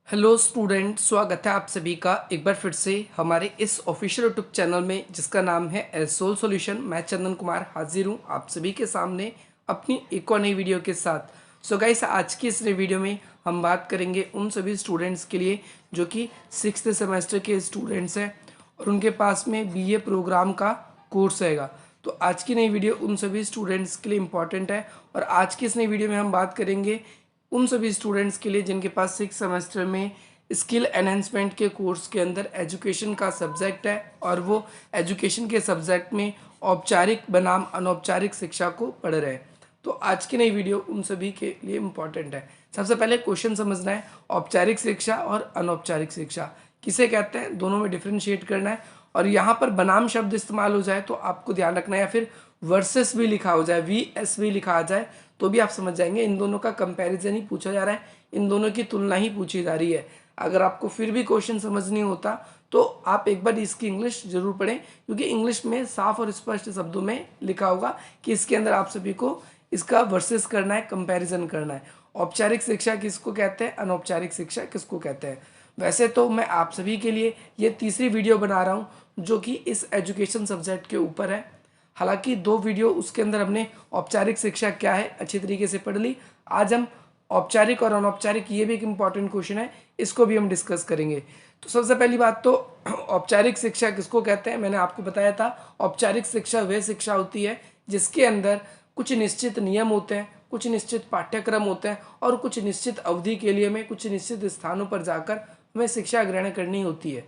Hello student, स्वागत है आप सभी का एक बार फिर से हमारे इस ऑफिशियल यूट्यूब चैनल में जिसका नाम है एसोल सॉल्यूशन। मैं चंदन कुमार हाजिर हूँ आप सभी के सामने अपनी एक और नई वीडियो के साथ। सो गाइस, आज की इस नई वीडियो में हम बात करेंगे उन सभी स्टूडेंट्स के लिए जो कि 6th सेमेस्टर के स्टूडेंट्स हैं और उनके पास में बीए प्रोग्राम का कोर्स रहेगा। तो आज की नई वीडियो उन सभी स्टूडेंट्स के लिए इम्पॉर्टेंट है और आज की इस नई वीडियो में हम बात करेंगे उन सभी स्टूडेंट्स के लिए जिनके पास 6 सेमेस्टर में स्किल एनहेंसमेंट के कोर्स के अंदर एजुकेशन का सब्जेक्ट है और वो एजुकेशन के सब्जेक्ट में औपचारिक बनाम अनौपचारिक शिक्षा को पढ़ रहे हैं। तो आज की नई वीडियो उन सभी के लिए इम्पॉर्टेंट है। सबसे पहले क्वेश्चन समझना है, औपचारिक शिक्षा और अनौपचारिक शिक्षा किसे कहते हैं, दोनों में डिफ्रेंशिएट करना है। और यहाँ पर बनाम शब्द इस्तेमाल हो जाए तो आपको ध्यान रखना है, या फिर वर्सेस भी लिखा हो जाए, VS भी लिखा आ जाए तो भी आप समझ जाएंगे इन दोनों का कंपैरिजन ही पूछा जा रहा है, इन दोनों की तुलना ही पूछी जा रही है। अगर आपको फिर भी क्वेश्चन समझ नहीं होता तो आप एक बार इसकी इंग्लिश जरूर पढ़ें, क्योंकि इंग्लिश में साफ और स्पष्ट शब्दों में लिखा होगा कि इसके अंदर आप सभी को इसका वर्सेस करना है, कंपैरिजन करना है। औपचारिक शिक्षा किसको कहते हैं, अनौपचारिक शिक्षा किसको कहते हैं। वैसे तो मैं आप सभी के लिए ये तीसरी वीडियो बना रहा हूँ जो कि इस एजुकेशन सब्जेक्ट के ऊपर है। हालांकि 2 वीडियो उसके अंदर हमने औपचारिक शिक्षा क्या है अच्छी तरीके से पढ़ ली। आज हम औपचारिक और अनौपचारिक, ये भी एक इम्पॉर्टेंट क्वेश्चन है, इसको भी हम डिस्कस करेंगे। तो सबसे पहली बात तो औपचारिक शिक्षा किसको कहते हैं, मैंने आपको बताया था औपचारिक शिक्षा वह शिक्षा होती है जिसके अंदर कुछ निश्चित नियम होते हैं, कुछ निश्चित पाठ्यक्रम होते हैं और कुछ निश्चित अवधि के लिए हमें कुछ निश्चित स्थानों पर जाकर हमें शिक्षा ग्रहण करनी होती है।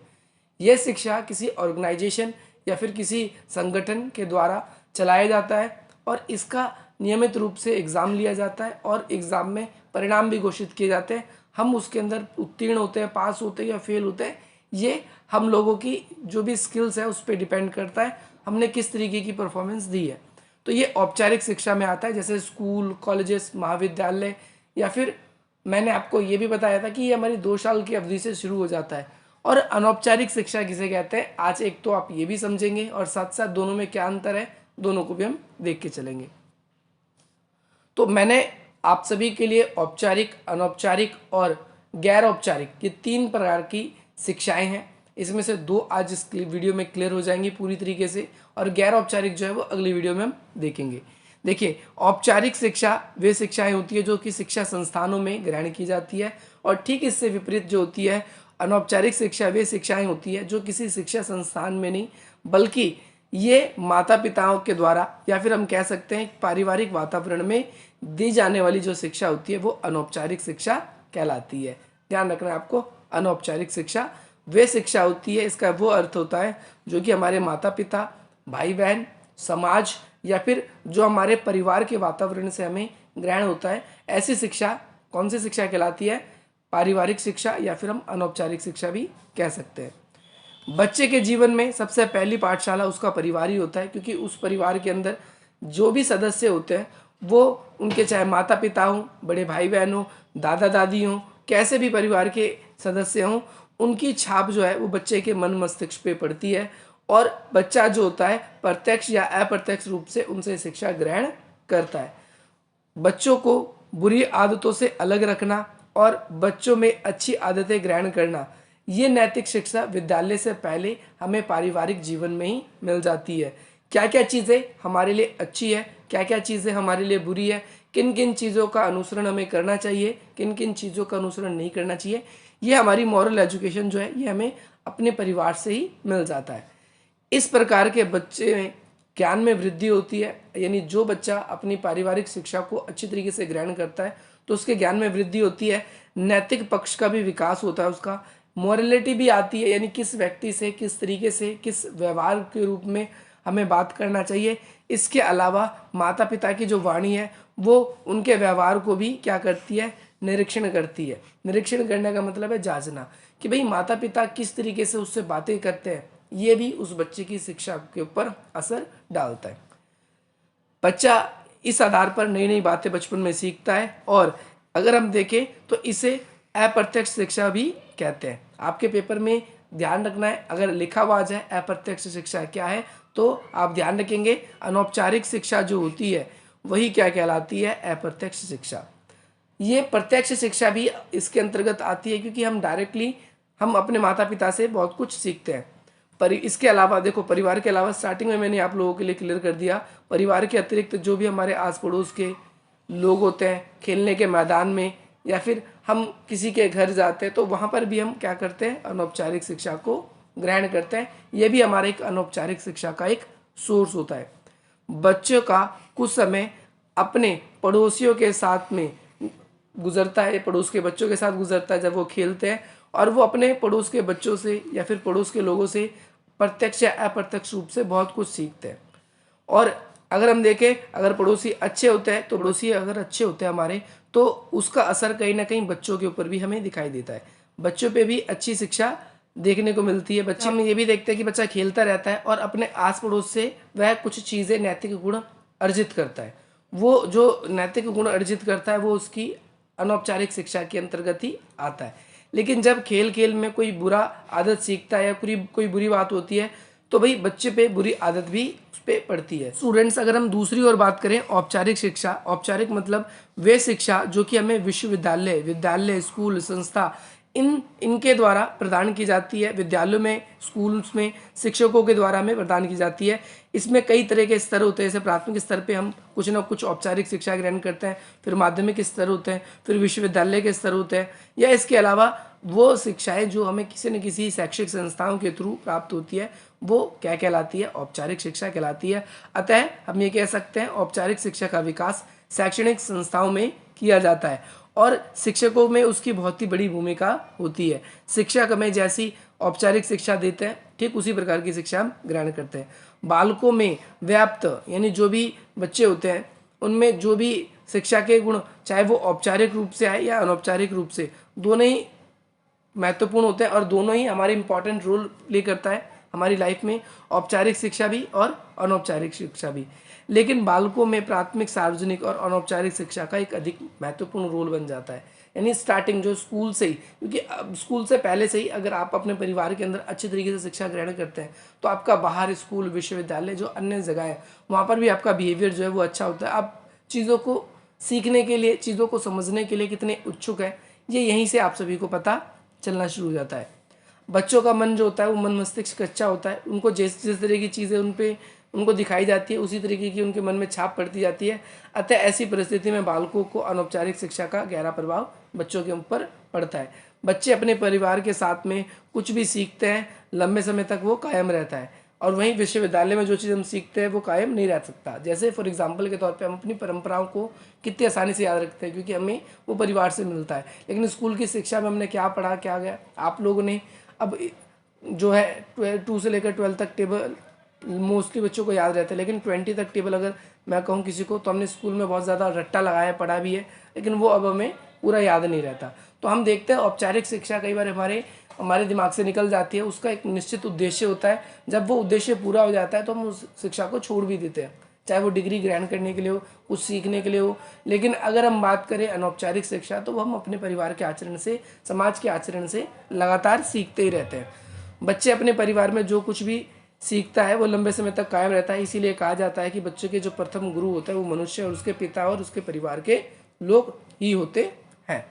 यह शिक्षा किसी ऑर्गेनाइजेशन या फिर किसी संगठन के द्वारा चलाया जाता है और इसका नियमित रूप से एग्ज़ाम लिया जाता है और एग्ज़ाम में परिणाम भी घोषित किए जाते हैं। हम उसके अंदर उत्तीर्ण होते हैं, पास होते हैं या फेल होते हैं, ये हम लोगों की जो भी स्किल्स है उस पर डिपेंड करता है, हमने किस तरीके की परफॉर्मेंस दी है। तो ये औपचारिक शिक्षा में आता है, जैसे स्कूल, कॉलेजेस, महाविद्यालय, या फिर मैंने आपको ये भी बताया था कि ये हमारी 2 साल की अवधि से शुरू हो जाता है। और अनौपचारिक शिक्षा किसे कहते हैं, आज एक तो आप ये भी समझेंगे और साथ साथ दोनों में क्या अंतर है, दोनों को भी हम देख के चलेंगे। तो मैंने आप सभी के लिए औपचारिक, अनौपचारिक और गैर औपचारिक, ये 3 प्रकार की शिक्षाएं हैं। इसमें से 2 आज इस वीडियो में क्लियर हो जाएंगी पूरी तरीके से, और गैर औपचारिक जो है वो अगली वीडियो में हम देखेंगे। देखिए, औपचारिक शिक्षा वे शिक्षाएं होती है जो कि शिक्षा संस्थानों में ग्रहण की जाती है, और ठीक इससे विपरीत जो होती है अनौपचारिक शिक्षा वे शिक्षाएं होती है जो किसी शिक्षा संस्थान में नहीं, बल्कि ये माता पिताओं के द्वारा या फिर हम कह सकते हैं पारिवारिक वातावरण में दी जाने वाली जो शिक्षा होती है वो अनौपचारिक शिक्षा कहलाती है। ध्यान रखना है आपको, अनौपचारिक शिक्षा वे शिक्षा होती है, इसका वो अर्थ होता है जो कि हमारे माता पिता, भाई बहन, समाज या फिर जो हमारे परिवार के वातावरण से हमें ग्रहण होता है। ऐसी शिक्षा कौन सी शिक्षा कहलाती है, पारिवारिक शिक्षा, या फिर हम अनौपचारिक शिक्षा भी कह सकते हैं। बच्चे के जीवन में सबसे पहली पाठशाला उसका परिवार ही होता है, क्योंकि उस परिवार के अंदर जो भी सदस्य होते हैं वो उनके चाहे माता पिता हों, बड़े भाई बहन हों, दादा दादी हों, कैसे भी परिवार के सदस्य हों, उनकी छाप जो है वो बच्चे के मन मस्तिष्क पे पड़ती है और बच्चा जो होता है प्रत्यक्ष या अप्रत्यक्ष रूप से उनसे शिक्षा ग्रहण करता है। बच्चों को बुरी आदतों से अलग रखना और बच्चों में अच्छी आदतें ग्रहण करना, ये नैतिक शिक्षा विद्यालय से पहले हमें पारिवारिक जीवन में ही मिल जाती है। क्या क्या चीज़ें हमारे लिए अच्छी है, क्या क्या चीज़ें हमारे लिए बुरी है, किन किन चीज़ों का अनुसरण हमें करना चाहिए, किन किन चीज़ों का अनुसरण नहीं करना चाहिए, ये हमारी मॉरल एजुकेशन जो है ये हमें अपने परिवार से ही मिल जाता है। इस प्रकार के बच्चे में ज्ञान में वृद्धि होती है, यानी जो बच्चा अपनी पारिवारिक शिक्षा को अच्छी तरीके से ग्रहण करता है तो उसके ज्ञान में वृद्धि होती है, नैतिक पक्ष का भी विकास होता है, उसका मॉरलिटी भी आती है, यानी किस व्यक्ति से किस तरीके से किस व्यवहार के रूप में हमें बात करना चाहिए। इसके अलावा माता पिता की जो वाणी है वो उनके व्यवहार को भी क्या करती है, निरीक्षण करती है। निरीक्षण करने का मतलब है जांचना कि भाई माता पिता किस तरीके से उससे बातें करते हैं, ये भी उस बच्चे की शिक्षा के ऊपर असर डालता है। बच्चा इस आधार पर नई नई बातें बचपन में सीखता है, और अगर हम देखें तो इसे अप्रत्यक्ष शिक्षा भी कहते हैं। आपके पेपर में ध्यान रखना है, अगर लिखा हुआ आ जाए अप्रत्यक्ष शिक्षा क्या है तो आप ध्यान रखेंगे अनौपचारिक शिक्षा जो होती है वही क्या कहलाती है, अप्रत्यक्ष शिक्षा। ये प्रत्यक्ष शिक्षा भी इसके अंतर्गत आती है, क्योंकि हम अपने माता पिता से बहुत कुछ सीखते हैं। पर इसके अलावा देखो, परिवार के अलावा स्टार्टिंग में मैंने आप लोगों के लिए क्लियर कर दिया, परिवार के अतिरिक्त जो भी हमारे आस पड़ोस के लोग होते हैं, खेलने के मैदान में या फिर हम किसी के घर जाते हैं, तो वहाँ पर भी हम क्या करते हैं, अनौपचारिक शिक्षा को ग्रहण करते हैं। यह भी हमारे एक अनौपचारिक शिक्षा का एक सोर्स होता है। बच्चों का कुछ समय अपने पड़ोसियों के साथ में गुजरता है, पड़ोस के बच्चों के साथ गुजरता है जब वो खेलते हैं, और वो अपने पड़ोस के बच्चों से या फिर पड़ोस के लोगों से प्रत्यक्ष या अप्रत्यक्ष रूप से बहुत कुछ सीखते हैं। और अगर हम देखें, अगर पड़ोसी अच्छे होते हैं तो पड़ोसी अगर अच्छे होते हैं हमारे, तो उसका असर कहीं ना कहीं बच्चों के ऊपर भी हमें दिखाई देता है। बच्चों पे भी अच्छी शिक्षा देखने को मिलती है। बच्चे हम ये भी देखते हैं कि बच्चा खेलता रहता है और अपने आस पड़ोस से वह कुछ चीज़ें, नैतिक गुण अर्जित करता है। वो जो नैतिक गुण अर्जित करता है वो उसकी अनौपचारिक शिक्षा के अंतर्गत ही आता है। लेकिन जब खेल खेल में कोई बुरा आदत सीखता है या कोई बुरी बात होती है, तो भाई बच्चे पे बुरी आदत भी उस पर पड़ती है। स्टूडेंट्स, अगर हम दूसरी ओर बात करें औपचारिक शिक्षा, औपचारिक मतलब वे शिक्षा जो कि हमें विश्वविद्यालय, विद्यालय, स्कूल, संस्था इनके द्वारा प्रदान की जाती है। विद्यालयों में, स्कूल्स में शिक्षकों के द्वारा हमें प्रदान की जाती है। इसमें कई तरह के स्तर होते हैं। जैसे प्राथमिक स्तर पे हम कुछ ना कुछ औपचारिक शिक्षा ग्रहण करते हैं, फिर माध्यमिक स्तर होते हैं, फिर विश्वविद्यालय के स्तर होते हैं, या इसके अलावा वो शिक्षाएं जो हमें किसी न किसी शैक्षिक संस्थाओं के थ्रू प्राप्त होती है, वो क्या कहलाती है, औपचारिक शिक्षा कहलाती है। अतः हम ये कह सकते हैं औपचारिक शिक्षा का विकास शैक्षणिक संस्थाओं में किया जाता है, और शिक्षकों में उसकी बहुत ही बड़ी भूमिका होती है। शिक्षक हमें जैसी औपचारिक शिक्षा देते हैं, ठीक उसी प्रकार की शिक्षा हम ग्रहण करते हैं। बालकों में व्याप्त, यानी जो भी बच्चे होते हैं उनमें जो भी शिक्षा के गुण, चाहे वो औपचारिक रूप से आए या अनौपचारिक रूप से, दोनों ही महत्वपूर्ण होते हैं और दोनों ही हमारी इंपॉर्टेंट रोल प्ले करता है हमारी लाइफ में, औपचारिक शिक्षा भी और अनौपचारिक शिक्षा भी। लेकिन बालकों में प्राथमिक, सार्वजनिक और अनौपचारिक शिक्षा का एक अधिक महत्वपूर्ण रोल बन जाता है। यानी स्टार्टिंग जो स्कूल से ही, क्योंकि अब स्कूल से पहले से ही अगर आप अपने परिवार के अंदर अच्छी तरीके से शिक्षा ग्रहण करते हैं, तो आपका बाहर स्कूल, विश्वविद्यालय, जो अन्य जगह है, वहाँ पर भी आपका बिहेवियर जो है वो अच्छा होता है। आप चीज़ों को सीखने के लिए, चीज़ों को समझने के लिए कितने इच्छुक हैं, ये यहीं से आप सभी को पता चलना शुरू हो जाता है। बच्चों का मन जो होता है वो मन मस्तिष्क कच्चा होता है। उनको जिस जिस तरह की चीज़ें उनको दिखाई जाती है, उसी तरीके की उनके मन में छाप पड़ती जाती है। अतः ऐसी परिस्थिति में बालकों को अनौपचारिक शिक्षा का गहरा प्रभाव बच्चों के ऊपर पड़ता है। बच्चे अपने परिवार के साथ में कुछ भी सीखते हैं, लंबे समय तक वो कायम रहता है, और वहीं विश्वविद्यालय में जो चीज़ हम सीखते हैं वो कायम नहीं रह सकता। जैसे फॉर एग्जाम्पल के तौर पे हम अपनी परंपराओं को कितनी आसानी से याद रखते हैं, क्योंकि हमें वो परिवार से मिलता है। लेकिन स्कूल की शिक्षा में हमने क्या पढ़ा, क्या गया, आप लोगों ने अब जो है 2 से लेकर 12 तक टेबल मोस्टली बच्चों को याद रहता है, लेकिन 20 तक टेबल अगर मैं कहूँ किसी को, तो हमने स्कूल में बहुत ज़्यादा रट्टा लगाया, पढ़ा भी है, लेकिन वो अब हमें पूरा याद नहीं रहता। तो हम देखते हैं औपचारिक शिक्षा कई बार हमारे दिमाग से निकल जाती है। उसका एक निश्चित उद्देश्य होता है। जब वो उद्देश्य पूरा हो जाता है तो हम उस शिक्षा को छोड़ भी देते हैं, चाहे वो डिग्री ग्रहण करने के लिए हो, कुछ सीखने के लिए हो। लेकिन अगर हम बात करें अनौपचारिक शिक्षा, तो हम अपने परिवार के आचरण से, समाज के आचरण से लगातार सीखते ही रहते हैं। बच्चे अपने परिवार में जो कुछ भी सीखता है वो लंबे समय तक कायम रहता है। इसीलिए कहा जाता है कि बच्चे के जो प्रथम गुरु होता है वो मनुष्य और उसके पिता और उसके परिवार के लोग ही होते हैं।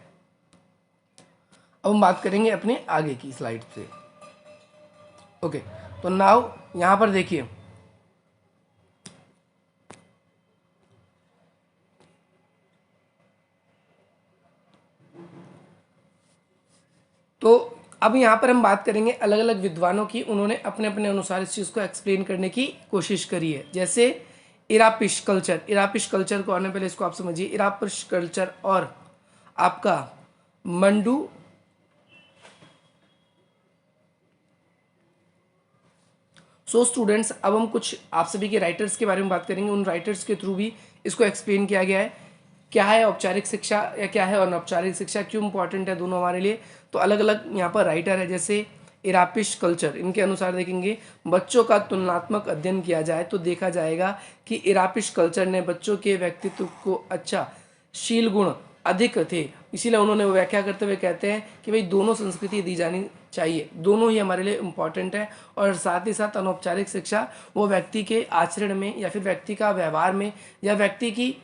अब हम बात करेंगे अपने आगे की स्लाइड से। ओके, तो नाउ यहाँ पर देखिए, तो अब यहाँ पर हम बात करेंगे अलग अलग विद्वानों की। उन्होंने अपने अपने अनुसार इस चीज़ को एक्सप्लेन करने की कोशिश करी है। जैसे इरापिश कल्चर, इरापिश कल्चर को आने पहले इसको आप समझिए। इरापिश कल्चर और आपका मंडू स्टूडेंट्स, अब हम कुछ आप सभी के राइटर्स के बारे में बात करेंगे। उन राइटर्स के थ्रू भी इसको एक्सप्लेन किया गया है, क्या है औपचारिक शिक्षा या क्या है अनौपचारिक शिक्षा, क्यों इंपॉर्टेंट है दोनों हमारे लिए। तो अलग अलग यहाँ पर राइटर है। जैसे इरापिश कल्चर, इनके अनुसार देखेंगे, बच्चों का तुलनात्मक अध्ययन किया जाए तो देखा जाएगा कि इरापिश कल्चर ने बच्चों के व्यक्तित्व को अच्छा शील गुण अधिक थे। इसीलिए उन्होंने वो व्याख्या करते हुए कहते हैं कि भाई दोनों संस्कृति दी जानी चाहिए, दोनों ही हमारे लिए इम्पॉर्टेंट है। और साथ ही साथ अनौपचारिक शिक्षा वो व्यक्ति के आचरण में या फिर व्यक्ति का व्यवहार में या व्यक्ति की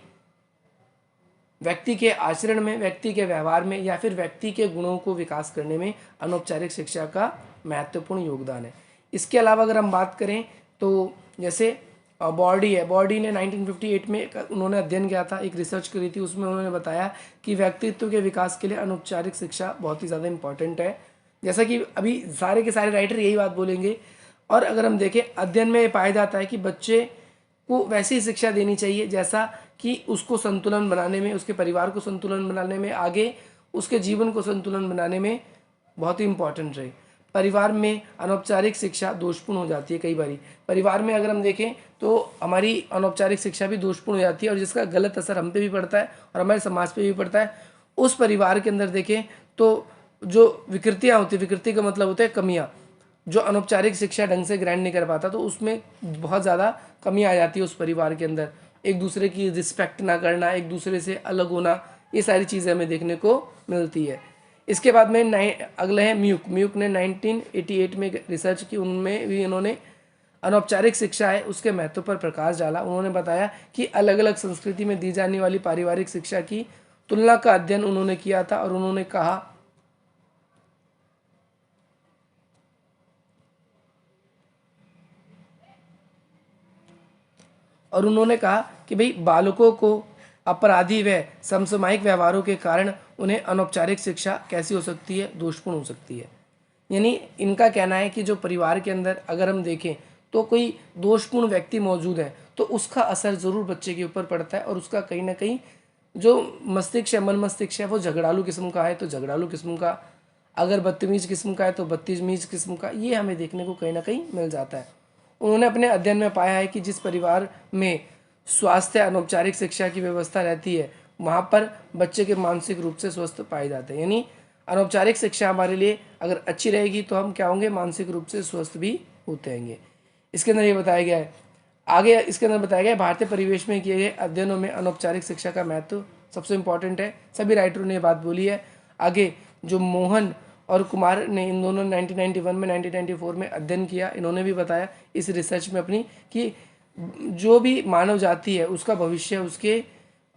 व्यक्ति के आचरण में, व्यक्ति के व्यवहार में या फिर व्यक्ति के गुणों को विकास करने में अनौपचारिक शिक्षा का महत्वपूर्ण योगदान है। इसके अलावा अगर हम बात करें तो जैसे बॉडी है, बॉडी ने 1958 में उन्होंने अध्ययन किया था, एक रिसर्च करी थी, उसमें उन्होंने बताया कि व्यक्तित्व के विकास के लिए अनौपचारिक शिक्षा बहुत ही ज़्यादा इंपॉर्टेंट है। जैसा कि अभी सारे के सारे राइटर यही बात बोलेंगे। और अगर हम देखें, अध्ययन में पाया जाता है कि बच्चे को वैसी शिक्षा देनी चाहिए जैसा कि उसको संतुलन बनाने में, उसके परिवार को संतुलन बनाने में, आगे उसके जीवन को संतुलन बनाने में बहुत ही इंपॉर्टेंट रहे। परिवार में अनौपचारिक शिक्षा दोषपूर्ण हो जाती है। कई बार परिवार में अगर हम देखें तो हमारी अनौपचारिक शिक्षा भी दोषपूर्ण हो जाती है, और जिसका गलत असर हम पे भी पड़ता है और हमारे समाज पे भी पड़ता है। उस परिवार के अंदर देखें तो जो विकृतियाँ होती है, विकृति का मतलब होता है कमियाँ, जो अनौपचारिक शिक्षा ढंग से ग्रहण नहीं कर पाता तो उसमें बहुत ज़्यादा कमी आ जाती है उस परिवार के अंदर। एक दूसरे की रिस्पेक्ट ना करना, एक दूसरे से अलग होना, ये सारी चीज़ें हमें देखने को मिलती है। इसके बाद में अगले हैं म्यूक। म्यूक ने 1988 में रिसर्च की, उनमें भी इन्होंने अनौपचारिक शिक्षा है उसके महत्व पर प्रकाश डाला। उन्होंने बताया कि अलग अलग संस्कृति में दी जाने वाली पारिवारिक शिक्षा की तुलना का अध्ययन उन्होंने किया था, और उन्होंने कहा कि भाई बालकों को अपराधी व समसामयिक व्यवहारों के कारण उन्हें अनौपचारिक शिक्षा कैसी हो सकती है, दोषपूर्ण हो सकती है। यानी इनका कहना है कि जो परिवार के अंदर अगर हम देखें तो कोई दोषपूर्ण व्यक्ति मौजूद है तो उसका असर ज़रूर बच्चे के ऊपर पड़ता है, और उसका कहीं ना कहीं जो मस्तिष्क है, मन मस्तिष्क है, वो झगड़ालू किस्म का है तो झगड़ालू किस्म का, अगर बदतमीज किस्म का है तो बदतमीज किस्म का, ये हमें देखने को कहीं ना कहीं मिल जाता है। उन्होंने अपने अध्ययन में पाया है कि जिस परिवार में स्वास्थ्य अनौपचारिक शिक्षा की व्यवस्था रहती है वहाँ पर बच्चे के मानसिक रूप से स्वस्थ पाए जाते हैं। यानी अनौपचारिक शिक्षा हमारे लिए अगर अच्छी रहेगी तो हम क्या होंगे, मानसिक रूप से स्वस्थ भी होते रहेंगे। इसके अंदर ये बताया गया है, आगे इसके अंदर बताया गया है, भारतीय परिवेश में किए गए अध्ययनों में अनौपचारिक शिक्षा का महत्व सबसे इम्पॉर्टेंट है। सभी राइटरों ने ये बात बोली है। आगे जो मोहन और कुमार ने, इन दोनों 1991 में 1994 में अध्ययन किया, इन्होंने भी बताया इस रिसर्च में अपनी कि जो भी मानव जाति है उसका भविष्य उसके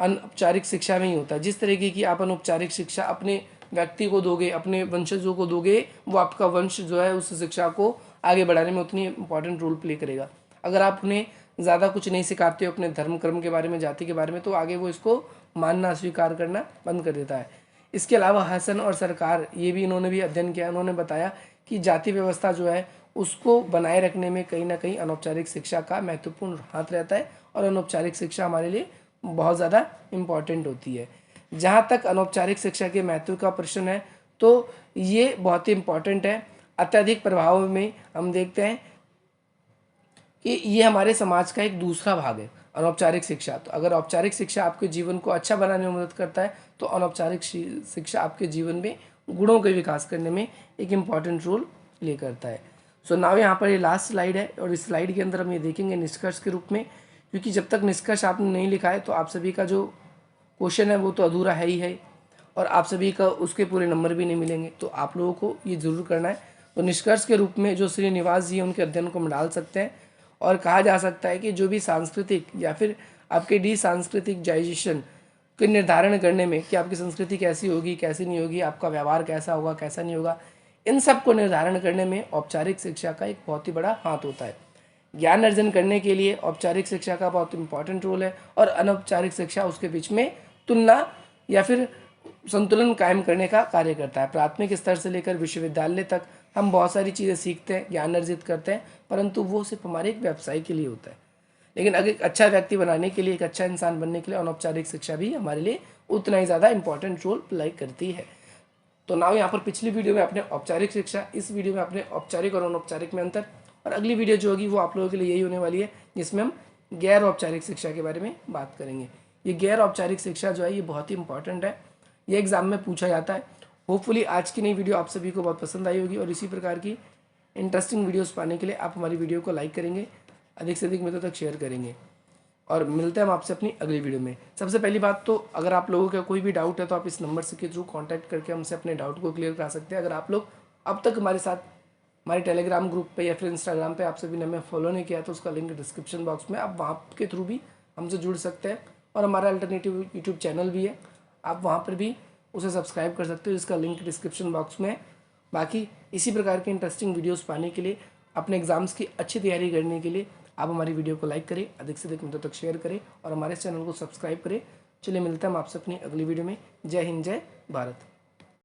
अनौपचारिक शिक्षा में ही होता है। जिस तरीके की आप अनौपचारिक शिक्षा अपने व्यक्ति को दोगे, अपने वंशजों को दोगे, वो आपका वंश जो है उस शिक्षा को आगे बढ़ाने में उतनी इंपॉर्टेंट रोल प्ले करेगा। अगर आप उन्हें ज़्यादा कुछ नहीं सिखाते हो अपने धर्म कर्म के बारे में, जाति के बारे में, तो आगे वो इसको मानना स्वीकार करना बंद कर देता है। इसके अलावा हसन और सरकार, ये भी इन्होंने भी अध्ययन किया, उन्होंने बताया कि जाति व्यवस्था जो है उसको बनाए रखने में कहीं ना कहीं अनौपचारिक शिक्षा का महत्वपूर्ण हाथ रहता है, और अनौपचारिक शिक्षा हमारे लिए बहुत ज़्यादा इम्पॉर्टेंट होती है। जहाँ तक अनौपचारिक शिक्षा के महत्व का प्रश्न है तो ये बहुत ही इम्पॉर्टेंट है। अत्यधिक प्रभाव में हम देखते हैं कि ये हमारे समाज का एक दूसरा भाग है अनौपचारिक शिक्षा। तो अगर औपचारिक शिक्षा आपके जीवन को अच्छा बनाने में मदद करता है तो अनौपचारिक शिक्षा आपके जीवन में गुणों के विकास करने में एक इम्पॉर्टेंट रोल प्ले करता है। सो नाउ यहाँ पर ये लास्ट स्लाइड है, और इस स्लाइड के अंदर हम ये देखेंगे निष्कर्ष के रूप में, क्योंकि जब तक निष्कर्ष आपने नहीं लिखा है तो आप सभी का जो क्वेश्चन है वो तो अधूरा है ही है, और आप सभी का उसके पूरे नंबर भी नहीं मिलेंगे। तो आप लोगों को ये जरूर करना है। तो निष्कर्ष के रूप में जो श्रीनिवास जी हैं उनके अध्ययन को हम डाल सकते हैं, और कहा जा सकता है कि जो भी सांस्कृतिक या फिर आपके डी सांस्कृतिकजाइजेशन के निर्धारण करने में कि आपकी संस्कृति कैसी होगी, कैसी नहीं होगी, आपका व्यवहार कैसा होगा, कैसा नहीं होगा, इन सब को निर्धारण करने में औपचारिक शिक्षा का एक बहुत ही बड़ा हाथ होता है। ज्ञान अर्जन करने के लिए औपचारिक शिक्षा का बहुत इंपॉर्टेंट रोल है, और अनौपचारिक शिक्षा उसके बीच में तुलना या फिर संतुलन कायम करने का कार्य करता है। प्राथमिक स्तर से लेकर विश्वविद्यालय तक हम बहुत सारी चीज़ें सीखते हैं, ज्ञान अर्जित करते हैं, परंतु वो सिर्फ हमारे एक व्यवसाय के लिए होता है। लेकिन अगर एक अच्छा व्यक्ति बनाने के लिए, एक अच्छा इंसान बनने के लिए अनौपचारिक शिक्षा भी हमारे लिए उतना ही ज़्यादा इंपॉर्टेंट रोल प्ले करती है। तो नाउ यहाँ पर पिछली वीडियो में अपने औपचारिक शिक्षा, इस वीडियो में अपने औपचारिक और अनौपचारिक में अंतर, और अगली वीडियो जो होगी वो आप लोगों के लिए यही होने वाली है जिसमें हम गैर औपचारिक शिक्षा के बारे में बात करेंगे। ये गैर औपचारिक शिक्षा जो है ये बहुत ही इंपॉर्टेंट है, ये एग्जाम में पूछा जाता है। होपफुली आज की नई वीडियो आप सभी को बहुत पसंद आई होगी, और इसी प्रकार की इंटरेस्टिंग वीडियोस पाने के लिए आप हमारी वीडियो को लाइक करेंगे, अधिक से अधिक मित्रों तक शेयर करेंगे, और मिलते हैं हम आपसे अपनी अगली वीडियो में। सबसे पहली बात तो अगर आप लोगों का कोई भी डाउट है तो आप इस नंबर से के थ्रू कॉन्टैक्ट करके हमसे अपने डाउट को क्लियर करा सकते हैं। अगर आप लोग अब तक हमारे साथ हमारे टेलीग्राम ग्रुप पे या फिर इंस्टाग्राम पे आप सभी ने हमें फॉलो नहीं किया तो उसका लिंक डिस्क्रिप्शन बॉक्स में, आप वहाँ के थ्रू भी हमसे जुड़ सकते हैं। और हमारा अल्टरनेटिव यूट्यूब चैनल भी है, आप वहाँ पर भी उसे सब्सक्राइब कर सकते हो, जिसका लिंक डिस्क्रिप्शन बॉक्स में है। बाकी इसी प्रकार के इंटरेस्टिंग वीडियोस पाने के लिए, अपने एग्ज़ाम्स की अच्छी तैयारी करने के लिए आप हमारी वीडियो को लाइक करें, अधिक से अधिक मित्रों तक शेयर करें और हमारे चैनल को सब्सक्राइब करें। चलिए मिलते हैं हम आपसे अपनी अगली वीडियो में। जय हिंद, जय भारत।